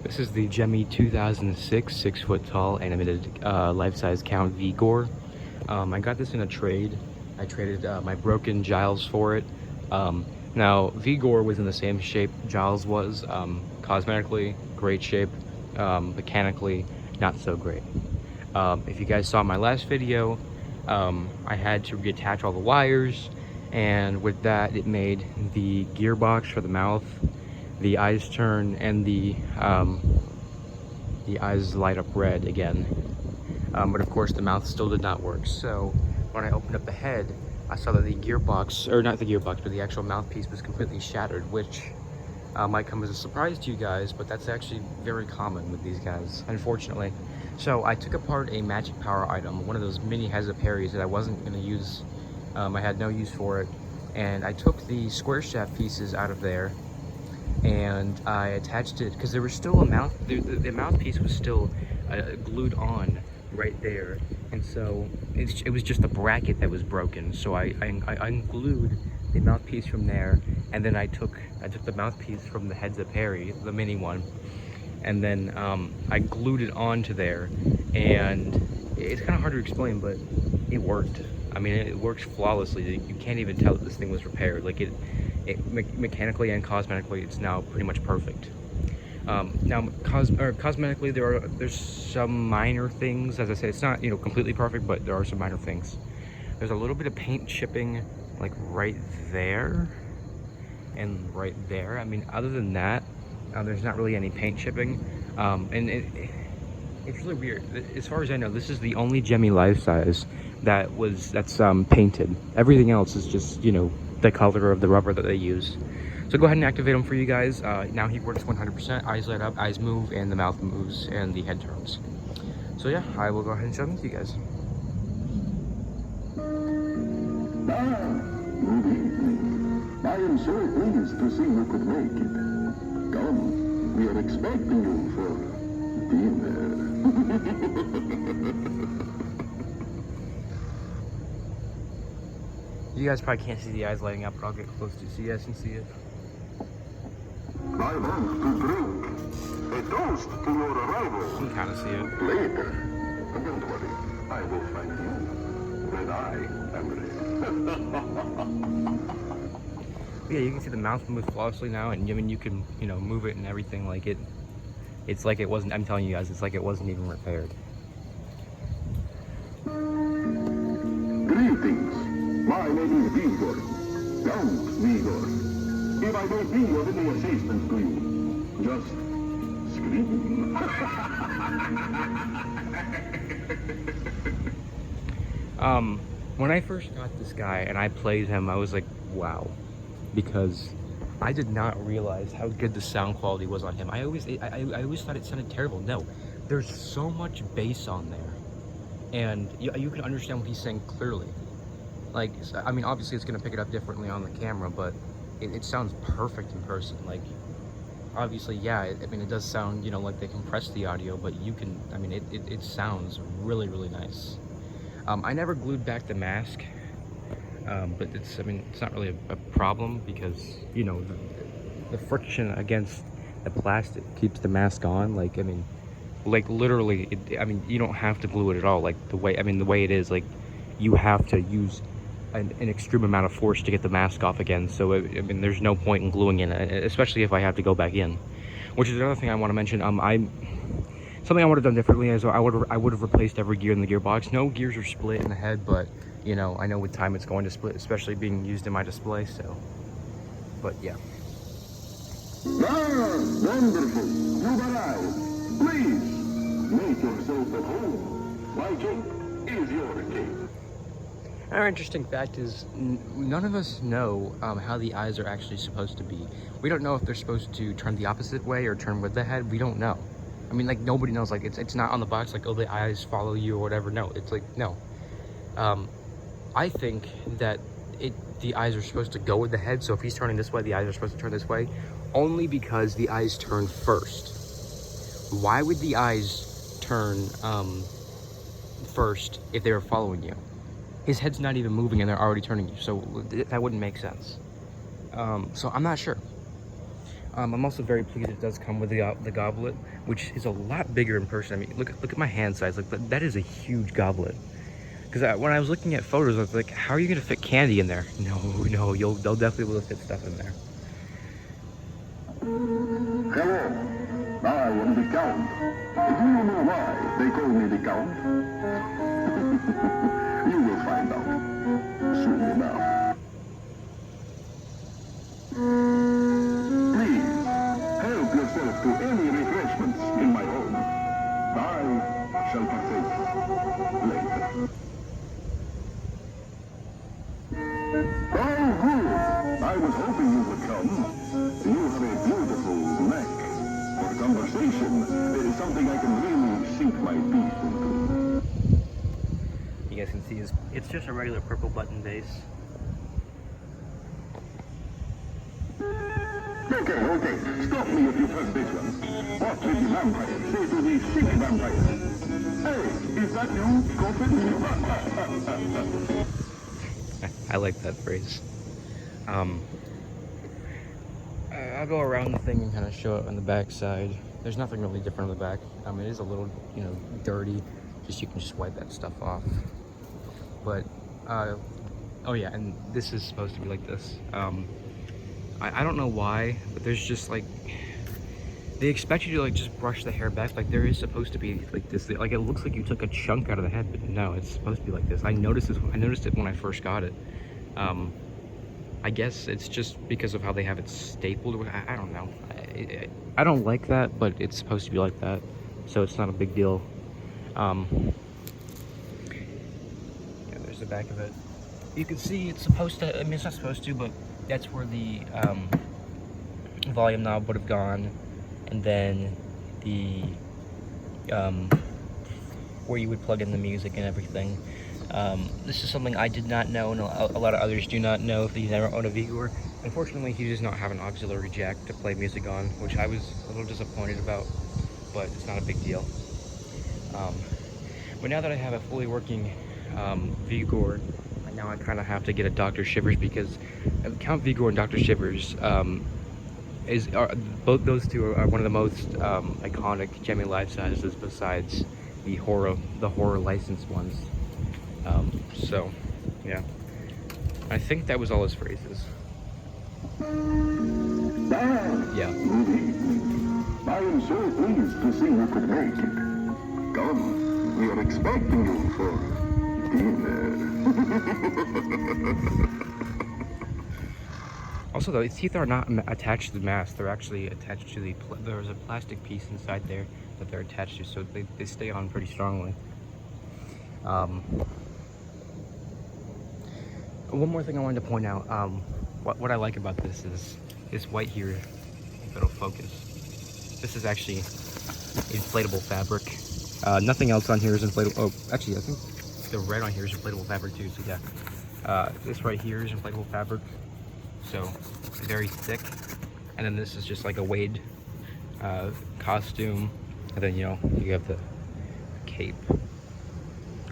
This is the Gemmy 2006 6-foot tall animated life-size count Vigor. I got this in a trade. I traded my broken Giles for it. Now Vigor was in the same shape Giles was. Cosmetically, great shape. Mechanically, not so great. If you guys saw my last video, I had to reattach all the wires, and with that it made the gearbox for the mouth, the eyes turn, and the eyes light up red again. But of course the mouth still did not work. So when I opened up the head, I saw that the gearbox, or not the gearbox, but the actual mouthpiece was completely shattered, which might come as a surprise to you guys, but that's actually very common with these guys, unfortunately. So I took apart a magic power item, one of those mini heads of Perry's that I wasn't going to use. I had no use for it, and I took the square shaft pieces out of there, and I attached it because there was still a mouth. The mouthpiece was still glued on right there, and so it was just the bracket that was broken. So I unglued the mouthpiece from there, and then I took the mouthpiece from the heads of Perry, the mini one, and then I glued it onto there, and it's kind of hard to explain, but it worked. I mean, it works flawlessly. You can't even tell that this thing was repaired. Like mechanically and cosmetically, it's now pretty much perfect. Now, cosmetically, there's some minor things. As I say, it's not, you know, completely perfect, but there are some minor things. There's a little bit of paint chipping, like right there and right there. I mean, other than that, there's not really any paint chipping, and it's really weird. As far as I know, this is the only Gemmy life size that's painted. Everything else is just, you know, the color of the rubber that they use. So go ahead and activate them for you guys. Now he works 100%. Eyes light up, eyes move, and the mouth moves, and the head turns. So yeah, I will go ahead and show them to you guys. I am so pleased to see you could make it. Come, we are expecting you for dinner. You guys probably can't see the eyes lighting up, but I'll get close to so you guys can see it. I want to drink a toast to your arrival. You can kind of see it. Later. Don't worry, I will find you when I am ready. Yeah, you can see the mouth move flawlessly now, and I mean, you can, you know, move it and everything like it. It's like it wasn't. I'm telling you guys, it's like it wasn't even repaired. Greetings. My name is Vigor. Count Vigor. If I don't be of any assistance to you, just scream. When I first got this guy and I played him, I was like, wow, because I did not realize how good the sound quality was on him. I always thought it sounded terrible. No, there's so much bass on there, and you can understand what he's saying clearly. Like, I mean, obviously it's gonna pick it up differently on the camera, but it sounds perfect in person. Like, obviously, yeah, I mean, it does sound, you know, like they compressed the audio, but you can, I mean, it sounds really, really nice. I never glued back the mask, but I mean, it's not really a problem because, you know, the friction against the plastic keeps the mask on. Like, I mean, like literally, I mean, you don't have to glue it at all. Like the way it is, like, you have to use an extreme amount of force to get the mask off again. So I mean, there's no point in gluing in it, especially if I have to go back in. Which is another thing I want to mention. Something I would have done differently is I would have replaced every gear in the gearbox. No gears are split in the head, but you know, I know with time it's going to split, especially being used in my display. So, but yeah. Ah, wonderful. You've arrived. Please make yourself at home. My cake is your cake. Another interesting fact is none of us know how the eyes are actually supposed to be. We don't know if they're supposed to turn the opposite way or turn with the head. We don't know. I mean, like, nobody knows. Like, it's not on the box like, oh, the eyes follow you or whatever. No, it's like, no. I think that the eyes are supposed to go with the head. So if he's turning this way, the eyes are supposed to turn this way, only because the eyes turn first. Why would the eyes turn first if they were following you? His head's not even moving and they're already turning you, so that wouldn't make sense. So I'm not sure. I'm also very pleased it does come with the goblet, which is a lot bigger in person. I mean, look at my hand size. Like that is a huge goblet. Because when I was looking at photos, I was like, how are you gonna fit candy in there? No, they'll definitely be able to fit stuff in there. Hello, I am the Count. Do you know why they call me the Count? You will find out soon enough. Please, help yourself to any refreshments in my home. I shall partake later. Oh, good. I was hoping you would come. You have a beautiful neck for conversation. Something I can really sink my teeth into. You guys can see it's just a regular purple button base. Okay. Stop me if you've heard this one. What will the vampire say to the sick vampire? Hey, is that you, Coffin? I like that phrase. I'll go around the thing and kind of show it on the back side. There's nothing really different on the back. It is a little, dirty. You can just wipe that stuff off. But, oh yeah, and this is supposed to be like this. I don't know why, but there's just like, they expect you to like just brush the hair back. Like there is supposed to be like this, like it looks like you took a chunk out of the head, but no, it's supposed to be like this. I noticed it when I first got it. I guess it's just because of how they have it stapled. I don't know. I don't like that, but it's supposed to be like that, so it's not a big deal. Yeah, there's the back of it. You can see it's supposed to, it's not supposed to, but that's where the volume knob would have gone, and then the where you would plug in the music and everything. This is something I did not know, and a lot of others do not know if they never own a Vigor. Unfortunately, he does not have an auxiliary jack to play music on, which I was a little disappointed about, but it's not a big deal. But now that I have a fully working Vigor, now I kind of have to get a Dr. Shivers, because Count Vigor and Dr. Shivers both those two are one of the most iconic Gemmy life sizes besides the horror licensed ones. So yeah, I think that was all his phrases. Yeah. I am so pleased to see you could make it. Come, we are expecting you for dinner. Also, though, his teeth are not attached to the mask. They're actually attached to there's a plastic piece inside there that they're attached to, so they stay on pretty strongly. One more thing I wanted to point out. What I like about this is this white here, if it'll focus. This is actually inflatable fabric. Nothing else on here is inflatable. Oh, actually, I think the red on here is inflatable fabric too, so yeah. This right here is inflatable fabric, so very thick. And then this is just like a Wade costume. And then, you have the cape,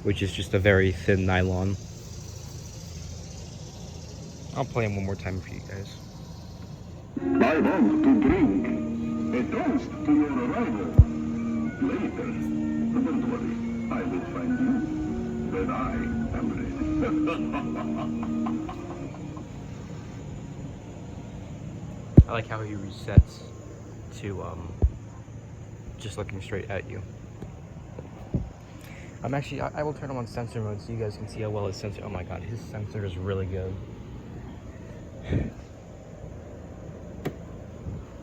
which is just a very thin nylon. I'll play him one more time for you guys. I want to drink a toast to your arrival. Later, don't worry, I will find you when I am ready. I like how he resets to just looking straight at you. I will turn him on sensor mode so you guys can see how well his sensor. Oh my god, his sensor is really good.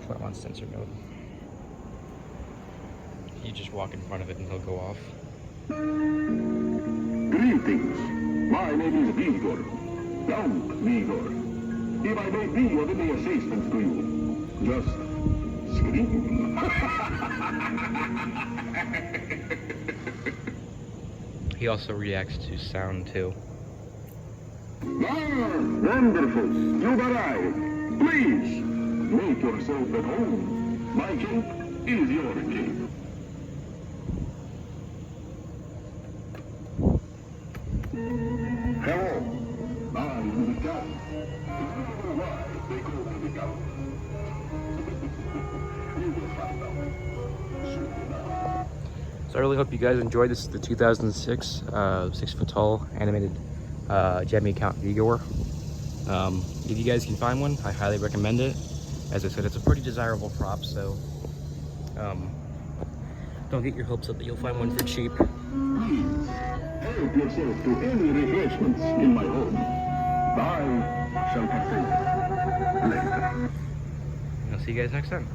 Put him on sensor mode. You just walk in front of it and he'll go off. Greetings. My name is Vigor. Count Vigor. If I may be of any assistance to you, just scream. He also reacts to sound too. Wonderful. You've arrived. Please, make yourself at home. My cape is your cape. Hello. I'm the Count. Why they call me the Count? So I really hope you guys enjoyed this. The 2006 6-foot tall animated Gemmy account Vigor. If you guys can find one, I highly recommend it. As I said, it's a pretty desirable prop, so don't get your hopes up that you'll find one for cheap. Please, help yourself to any refreshments in my home. I shall partake later. I'll see you guys next time.